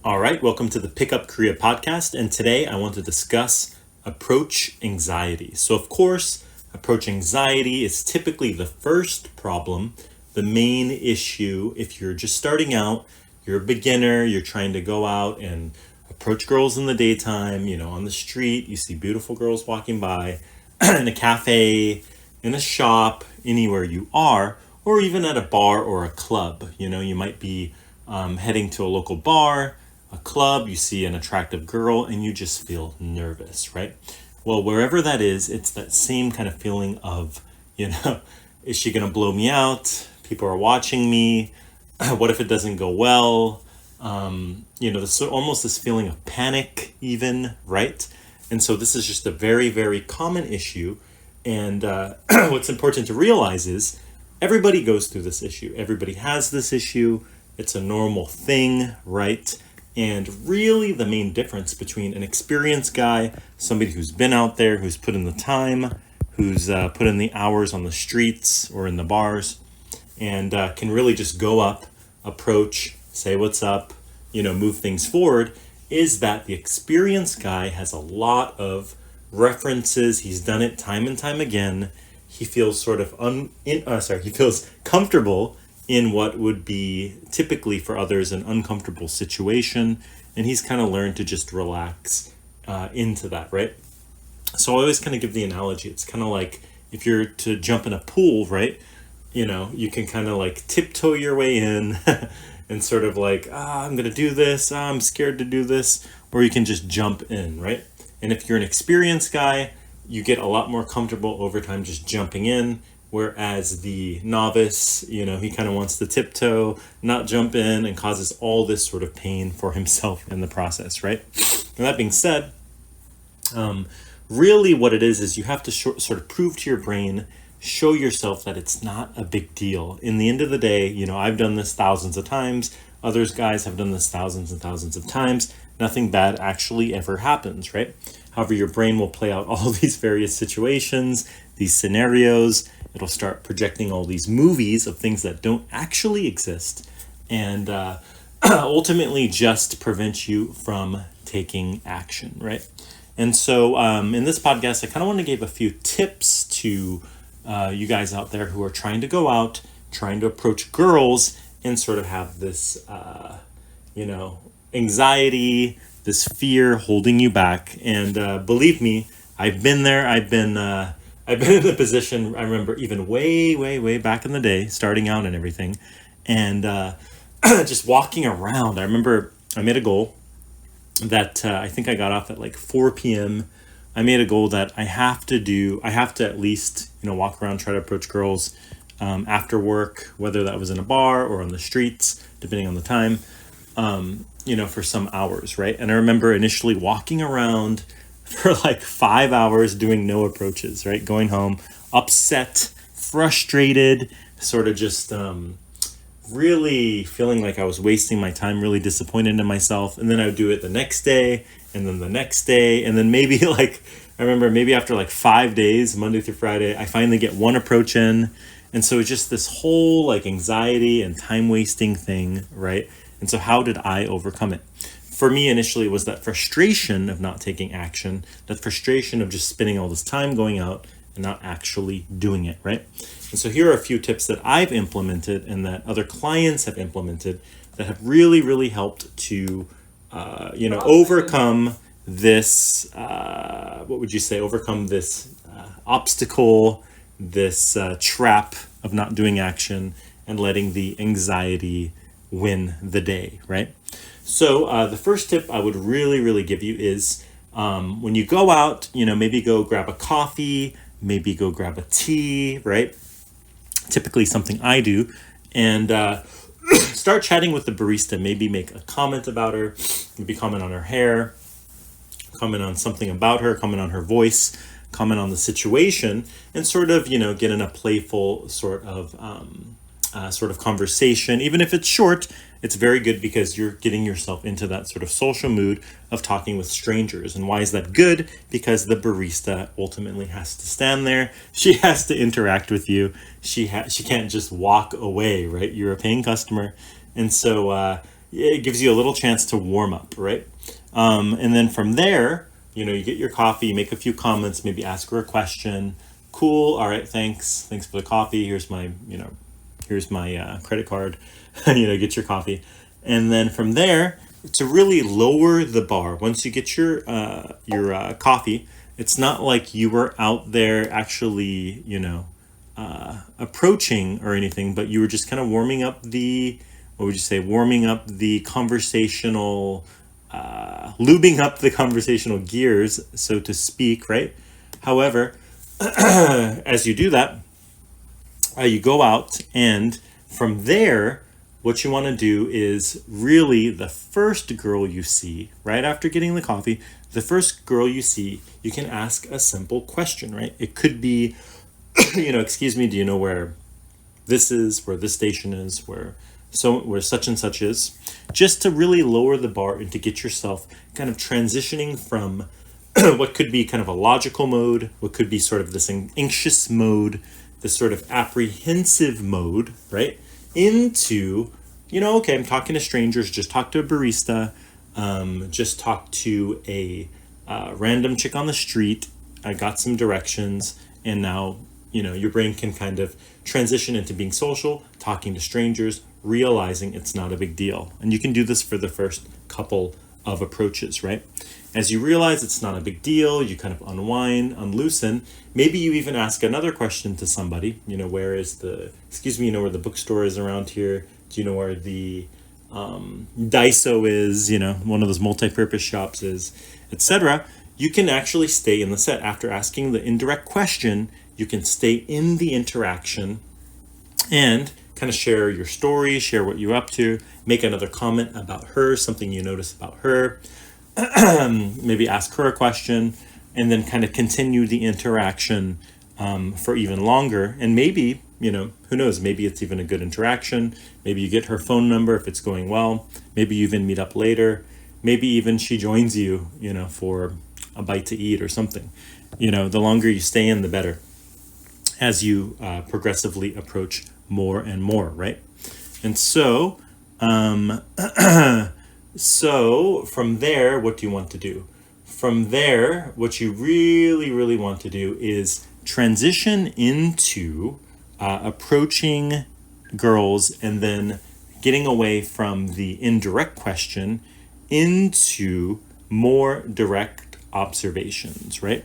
All right, welcome to the Pickup Korea podcast. And today I want to discuss approach anxiety. So, of course, approach anxiety is typically the first problem, the main issue. If you're just starting out, you're a beginner, you're trying to go out and approach girls in the daytime, on the street, you see beautiful girls walking by in a cafe, in a shop, anywhere you are, or even at a bar or a club. You might be heading to a local bar, a club, you see an attractive girl and you just feel nervous, right? Well, wherever that is, it's that same kind of feeling of, is she going to blow me out? People are watching me. What if it doesn't go well? This almost this feeling of panic even, right? And so this is just a very, very common issue. And what's important to realize is everybody goes through this issue. Everybody has this issue. It's a normal thing, right? And really the main difference between an experienced guy, somebody who's been out there, who's put in the time, who's put in the hours on the streets or in the bars, and can really just go up, approach, say what's up, move things forward, is that the experienced guy has a lot of references. He's done it time and time again. He feels sort of he feels comfortable in what would be typically for others an uncomfortable situation, and he's kind of learned to just relax into that, right? So I always kind of give the analogy. It's kind of like if you're to jump in a pool, right? You can kind of like tiptoe your way in and sort of like, I'm gonna do this, I'm scared to do this, or you can just jump in, right? And if you're an experienced guy, you get a lot more comfortable over time just jumping in. Whereas the novice, he kind of wants to tiptoe, not jump in, and causes all this sort of pain for himself in the process, right? And that being said, really what it is you have to sort of prove to your brain, show yourself that it's not a big deal. In the end of the day, I've done this thousands of times. Others guys have done this thousands and thousands of times. Nothing bad actually ever happens, right? However, your brain will play out all these various situations, these scenarios. It'll start projecting all these movies of things that don't actually exist, and ultimately just prevent you from taking action, right? And so in this podcast, I kind of want to give a few tips to you guys out there who are trying to go out, trying to approach girls, and sort of have this, anxiety, this fear holding you back. And believe me, I've been there. I've been in the position, I remember even way, way, way back in the day, starting out and everything, and just walking around. I remember I made a goal that I think I got off at like 4 p.m. I made a goal that I have to at least, walk around, try to approach girls after work, whether that was in a bar or on the streets, depending on the time, for some hours, right? And I remember initially walking around for like 5 hours doing no approaches, right? Going home, upset, frustrated, sort of just really feeling like I was wasting my time, really disappointed in myself. And then I would do it the next day, and then the next day, and then maybe I remember maybe after like 5 days, Monday through Friday, I finally get one approach in. And so it's just this whole like anxiety and time wasting thing, right? And so how did I overcome it? For me, initially, it was that frustration of not taking action, that frustration of just spending all this time going out and not actually doing it, right? And so here are a few tips that I've implemented and that other clients have implemented that have really, really helped to, overcome this, overcome this obstacle, this trap of not doing action and letting the anxiety win the day, right? So the first tip I would really, really give you is when you go out, maybe go grab a coffee, maybe go grab a tea, right? Typically something I do, and start chatting with the barista. Maybe make a comment about her, maybe comment on her hair, comment on something about her, comment on her voice, comment on the situation, and sort of, get in a playful sort of conversation. Even if it's short, it's very good because you're getting yourself into that sort of social mood of talking with strangers. And why is that good? Because the barista ultimately has to stand there. She has to interact with you. She can't just walk away, right? You're a paying customer. And so it gives you a little chance to warm up, right? And then from there, you get your coffee, make a few comments, maybe ask her a question. Cool. All right. Thanks for the coffee. Here's my credit card. Get your coffee. And then from there, to really lower the bar, once you get your coffee, it's not like you were out there actually, approaching or anything, but you were just kind of warming up warming up the conversational, lubing up the conversational gears, so to speak, right? However, as you do that, you go out, and from there, what you want to do is really the first girl you see, right after getting the coffee, the first girl you see, you can ask a simple question, right? It could be, excuse me, do you know where this is, where this station is, where such and such is, just to really lower the bar and to get yourself kind of transitioning from what could be kind of a logical mode, what could be sort of this anxious mode, this sort of apprehensive mode, right? Into, okay, I'm talking to strangers, just talk to a barista, just talk to a random chick on the street, I got some directions, and now, your brain can kind of transition into being social, talking to strangers, realizing it's not a big deal. And you can do this for the first couple of approaches, right? As you realize it's not a big deal, you kind of unwind, unloosen. Maybe you even ask another question to somebody, where is where the bookstore is around here? Do you know where the Daiso is, one of those multi-purpose shops is, etc. You can actually stay in the set. After asking the indirect question, you can stay in the interaction and kind of share your story, share what you're up to, make another comment about her, something you notice about her, maybe ask her a question, and then kind of continue the interaction for even longer. And maybe, who knows, maybe it's even a good interaction. Maybe you get her phone number if it's going well. Maybe you even meet up later. Maybe even she joins you, for a bite to eat or something. The longer you stay in, the better, as you progressively approach more and more, right? And so, so from there, what do you want to do? From there, what you really, really want to do is transition into approaching girls and then getting away from the indirect question into more direct observations, right?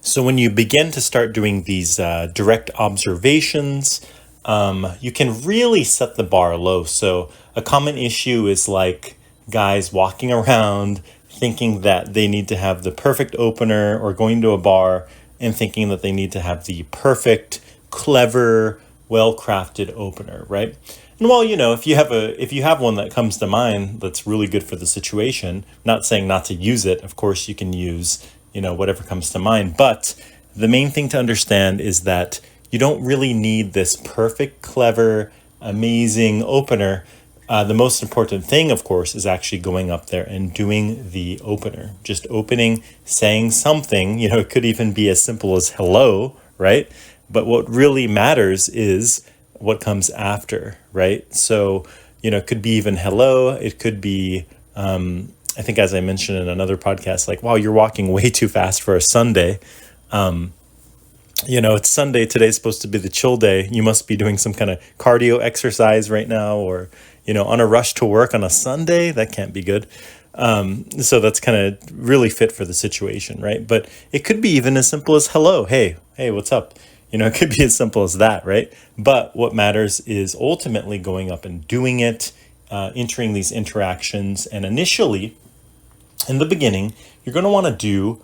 So when you begin to start doing these direct observations, you can really set the bar low. So a common issue is like guys walking around thinking that they need to have the perfect opener, or going to a bar and thinking that they need to have the perfect, clever, well-crafted opener, right? And well, if you have one that comes to mind that's really good for the situation, not saying not to use it, of course you can use whatever comes to mind. But the main thing to understand is that you don't really need this perfect, clever, amazing opener. The most important thing, of course, is actually going up there and doing the opener. Just opening, saying something, it could even be as simple as hello, right? But what really matters is what comes after, right? So, it could be even hello. It could be, I think, as I mentioned in another podcast, like, wow, you're walking way too fast for a Sunday. It's Sunday. Today's supposed to be the chill day. You must be doing some kind of cardio exercise right now, or, on a rush to work on a Sunday. That can't be good. So that's kind of really fit for the situation, right? But it could be even as simple as hello. Hey, what's up? It could be as simple as that, right? But what matters is ultimately going up and doing it, entering these interactions. And initially, in the beginning, you're going to want to do,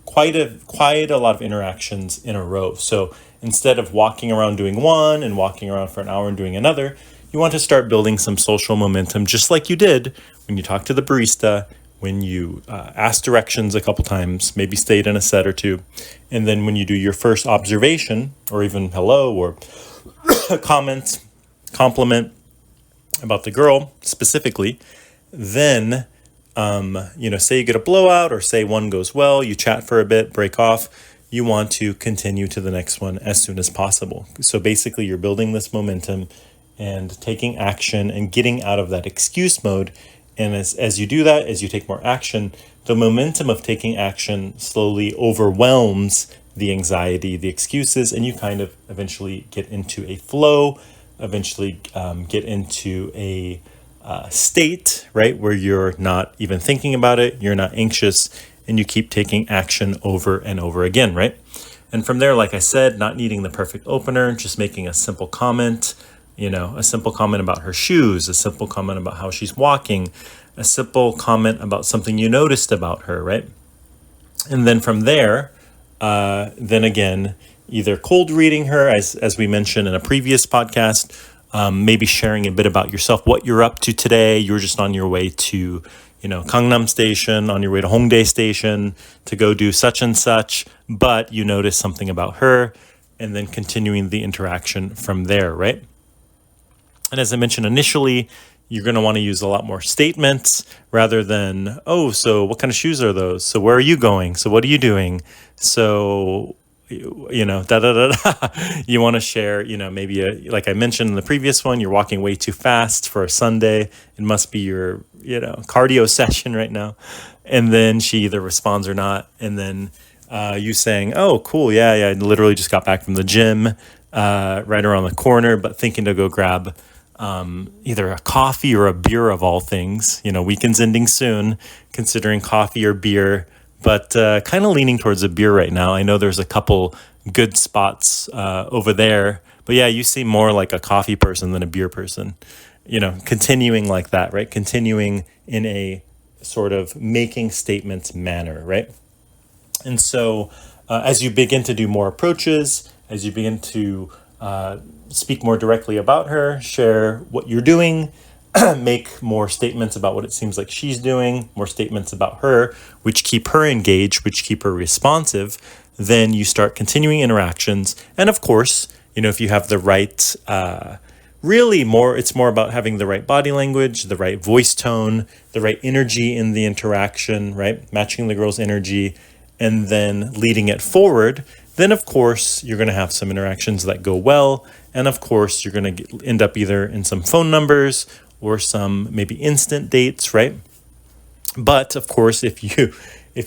quite a lot of interactions in a row. So instead of walking around doing one and walking around for an hour and doing another, you want to start building some social momentum, just like you did when you talked to the barista, when you asked directions a couple times, maybe stayed in a set or two. And then when you do your first observation, or even hello, or a compliment about the girl specifically, then say you get a blowout, or say one goes well, you chat for a bit, break off, you want to continue to the next one as soon as possible. So basically you're building this momentum and taking action and getting out of that excuse mode. And as you do that, as you take more action, the momentum of taking action slowly overwhelms the anxiety, the excuses, and you kind of eventually get into a flow, eventually get into a state, right, where you're not even thinking about it, you're not anxious, and you keep taking action over and over again, right? And from there, like I said, not needing the perfect opener, just making a simple comment, a simple comment about her shoes, a simple comment about how she's walking, a simple comment about something you noticed about her, right? And then from there, then again, either cold reading her, as we mentioned in a previous podcast, maybe sharing a bit about yourself, what you're up to today. You're just on your way to, Gangnam Station, on your way to Hongdae Station to go do such and such, but you notice something about her, and then continuing the interaction from there, right? And as I mentioned initially, you're going to want to use a lot more statements rather than, oh, so what kind of shoes are those? So where are you going? So what are you doing? So, da da da da. You want to share, maybe like I mentioned in the previous one, you're walking way too fast for a Sunday. It must be your, cardio session right now. And then she either responds or not. And then you saying, oh, cool. Yeah, I literally just got back from the gym right around the corner, but thinking to go grab either a coffee or a beer of all things. Weekend's ending soon, considering coffee or beer, but kind of leaning towards a beer right now. I know there's a couple good spots over there, but yeah, you seem more like a coffee person than a beer person. Continuing like that, right? Continuing in a sort of making statements manner, right? And so as you begin to do more approaches, as you begin to speak more directly about her, share what you're doing, make more statements about what it seems like she's doing, more statements about her, which keep her engaged, which keep her responsive, then you start continuing interactions. And of course, if you have the right, it's more about having the right body language, the right voice tone, the right energy in the interaction, right? Matching the girl's energy and then leading it forward. Then, of course, you're going to have some interactions that go well. And of course, you're going to end up either in some phone numbers or some maybe instant dates, right? But of course, if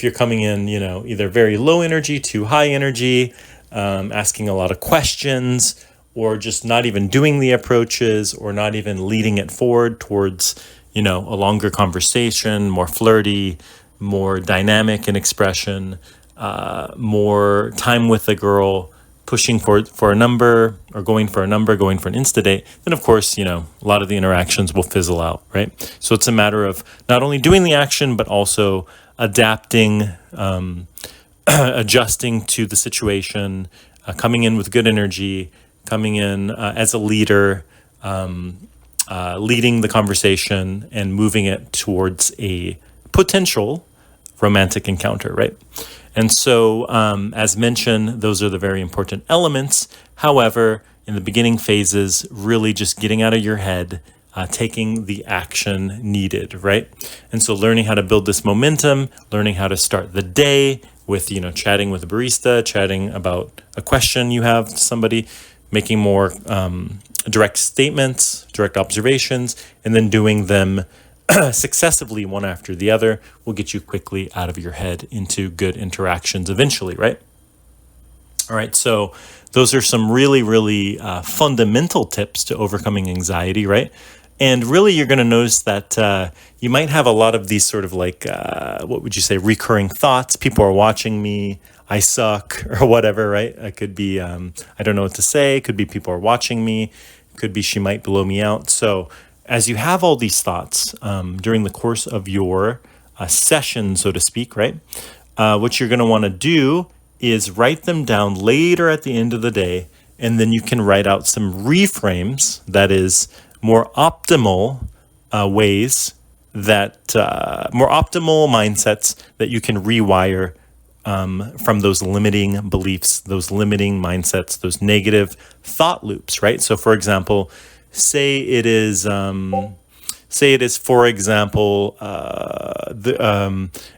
you're coming in, either very low energy to high energy, asking a lot of questions, or just not even doing the approaches, or not even leading it forward towards, a longer conversation, more flirty, more dynamic in expression, more time with the girl, pushing for a number or going for an Insta date, then of course, a lot of the interactions will fizzle out, right? So it's a matter of not only doing the action, but also adapting, adjusting to the situation, coming in with good energy, coming in as a leader, leading the conversation and moving it towards a potential romantic encounter, right? And so, as mentioned, those are the very important elements. However, in the beginning phases, really just getting out of your head, taking the action needed, right? And so learning how to build this momentum, learning how to start the day with, chatting with a barista, chatting about a question you have to somebody, making more direct statements, direct observations, and then doing them successively one after the other will get you quickly out of your head into good interactions eventually, right? All right, so those are some really, really fundamental tips to overcoming anxiety, right? And really, you're going to notice that you might have a lot of these sort of like, what would you say, recurring thoughts. People are watching me, I suck, or whatever, right? It could be, I don't know what to say. It could be people are watching me. It could be she might blow me out. So as you have all these thoughts during the course of your session, so to speak, right? What you're going to want to do is write them down later at the end of the day, and then you can write out some reframes, that is, more optimal ways that, more optimal mindsets that you can rewire from those limiting beliefs, those limiting mindsets, those negative thought loops, right? So for example, say it is, for example,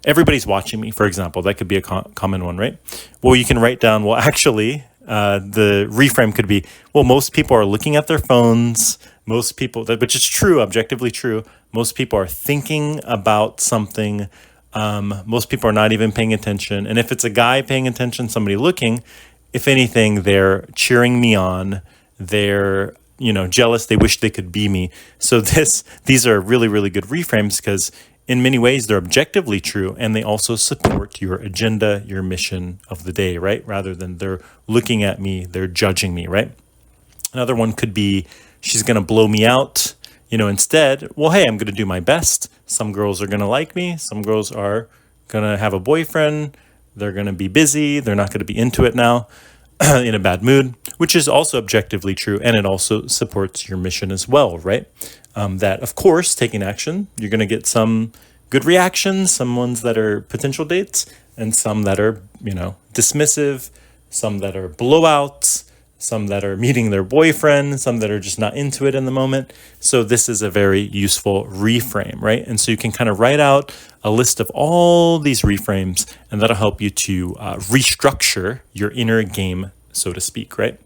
everybody's watching me, for example. That could be a common one, right? Well, you can write down, well, actually, the reframe could be, well, most people are looking at their phones. Most people, which is true, objectively true, most people are thinking about something. Most people are not even paying attention. And if it's a guy paying attention, somebody looking, if anything, they're cheering me on. They're, jealous. They wish they could be me. So these are really, really good reframes because in many ways they're objectively true and they also support your agenda, your mission of the day, right? Rather than they're looking at me, they're judging me, right? Another one could be, she's going to blow me out. Instead, well, hey, I'm going to do my best. Some girls are going to like me. Some girls are going to have a boyfriend. They're going to be busy. They're not going to be into it now, in a bad mood, which is also objectively true. And it also supports your mission as well, right? That, of course, taking action, you're going to get some good reactions, some ones that are potential dates, and some that are, dismissive, some that are blowouts, some that are meeting their boyfriend, some that are just not into it in the moment. So this is a very useful reframe, right? And so you can kind of write out a list of all these reframes, and that'll help you to restructure your inner game, so to speak, right?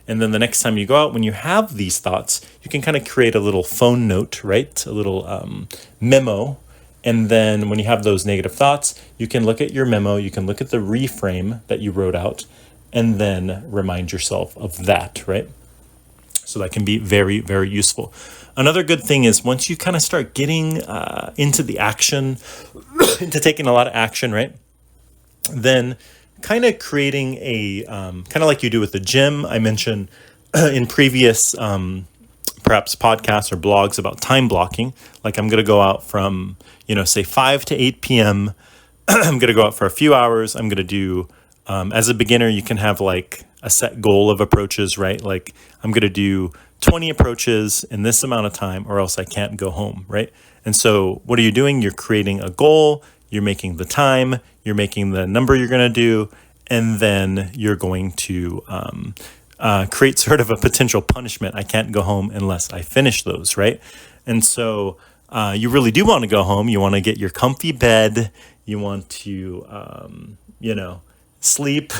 And then the next time you go out, when you have these thoughts, you can kind of create a little phone note, right? A little memo. And then when you have those negative thoughts, you can look at your memo, you can look at the reframe that you wrote out, and then remind yourself of that, right? So that can be very, very useful. Another good thing is once you kind of start getting into the action, into taking a lot of action, right? Then kind of creating a, kind of like you do with the gym. I mentioned in previous perhaps podcasts or blogs about time blocking. Like I'm going to go out from, say 5 to 8 p.m. I'm going to go out for a few hours. I'm going to do, as a beginner, you can have like a set goal of approaches, right? Like I'm going to do 20 approaches in this amount of time or else I can't go home, right? And so what are you doing? You're creating a goal, you're making the time, you're making the number you're going to do, and then you're going to create sort of a potential punishment. I can't go home unless I finish those, right? And so you really do want to go home. You want to get your comfy bed. You want to, sleep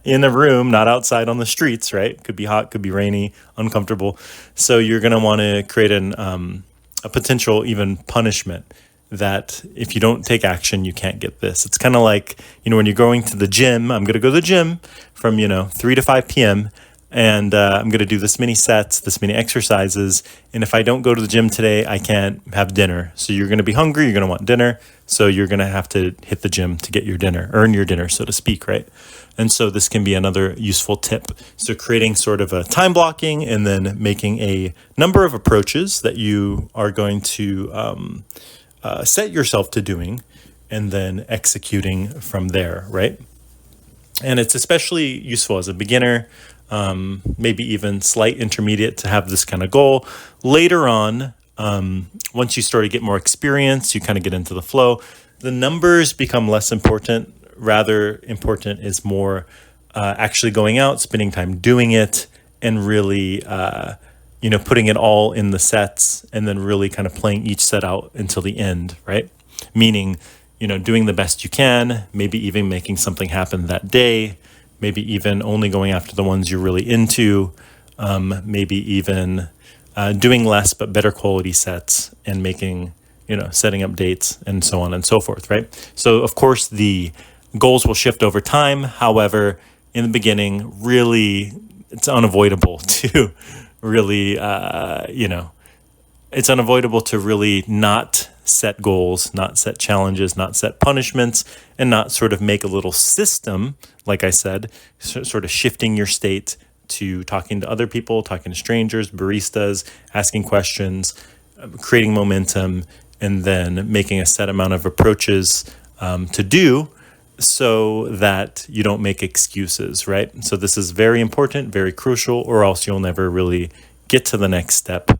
in a room, not outside on the streets, right? Could be hot, could be rainy, uncomfortable. So you're going to want to create a potential even punishment that if you don't take action, you can't get this. It's kind of like, when you're going to the gym, I'm going to go to the gym from, 3 to 5 p.m. and I'm going to do this many sets, this many exercises. And if I don't go to the gym today, I can't have dinner. So you're going to be hungry. You're going to want dinner. So you're going to have to hit the gym to get your dinner, earn your dinner, so to speak, right? And so this can be another useful tip. So creating sort of a time blocking and then making a number of approaches that you are going to set yourself to doing and then executing from there, right? And it's especially useful as a beginner, maybe even slight intermediate to have this kind of goal. Later on, once you start to get more experience, you kind of get into the flow. The numbers become less important. Rather important is more actually going out, spending time doing it, and really, putting it all in the sets and then really kind of playing each set out until the end, right? Meaning, doing the best you can, maybe even making something happen that day, maybe even only going after the ones you're really into, maybe even doing less but better quality sets and making, setting up dates and so on and so forth, right? So, of course, the goals will shift over time. However, in the beginning, really, it's unavoidable to really, it's unavoidable to really not set goals, not set challenges, not set punishments, and not sort of make a little system, like I said, sort of shifting your state to talking to other people, talking to strangers, baristas, asking questions, creating momentum, and then making a set amount of approaches to do so that you don't make excuses, right? So this is very important, very crucial, or else you'll never really get to the next step,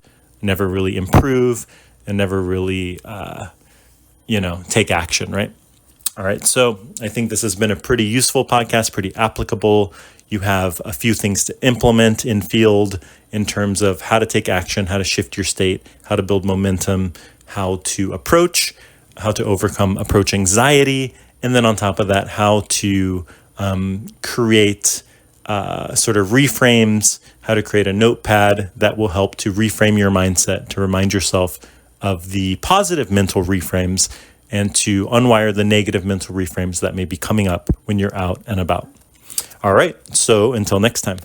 never really improve, and never really, take action, right? All right, so I think this has been a pretty useful podcast, pretty applicable. You have a few things to implement in field in terms of how to take action, how to shift your state, how to build momentum, how to approach, how to overcome approach anxiety, and then on top of that, how to create sort of reframes, how to create a notepad that will help to reframe your mindset, to remind yourself of the positive mental reframes and to unwire the negative mental reframes that may be coming up when you're out and about. All right, so until next time.